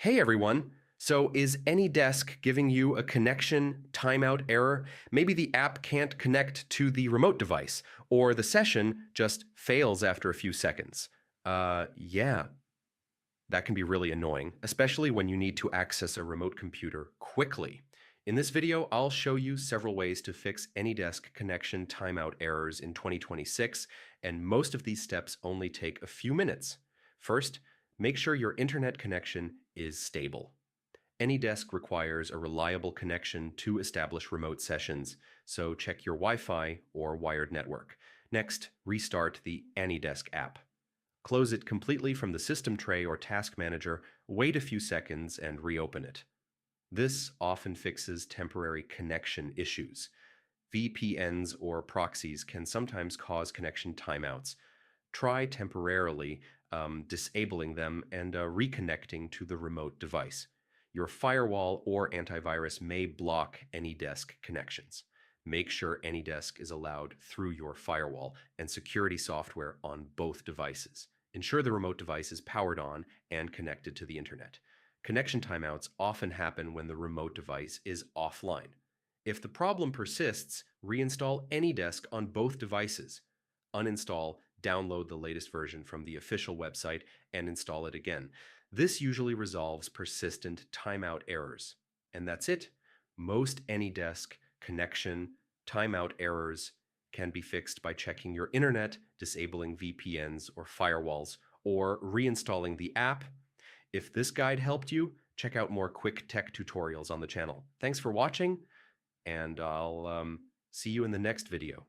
Hey everyone! So is AnyDesk giving you a connection timeout error? Maybe the app can't connect to the remote device, or the session just fails after a few seconds. Yeah, that can be really annoying, especially when you need to access a remote computer quickly. In this video, I'll show you several ways to fix AnyDesk connection timeout errors in 2026, and most of these steps only take a few minutes. First, make sure your internet connection is stable. AnyDesk requires a reliable connection to establish remote sessions, so check your Wi-Fi or wired network. Next, restart the AnyDesk app. Close it completely from the system tray or task manager, wait a few seconds, and reopen it. This often fixes temporary connection issues. VPNs or proxies can sometimes cause connection timeouts. Try temporarily disabling them and reconnecting to the remote device. Your firewall or antivirus may block AnyDesk connections. Make sure AnyDesk is allowed through your firewall and security software on both devices. Ensure the remote device is powered on and connected to the internet. Connection timeouts often happen when the remote device is offline. If the problem persists, reinstall AnyDesk on both devices. Uninstall, download the latest version from the official website, and install it again. This usually resolves persistent timeout errors. And that's it. Most AnyDesk connection timeout errors can be fixed by checking your internet, disabling VPNs or firewalls, or reinstalling the app. If this guide helped you, check out more quick tech tutorials on the channel. Thanks for watching, and I'll see you in the next video.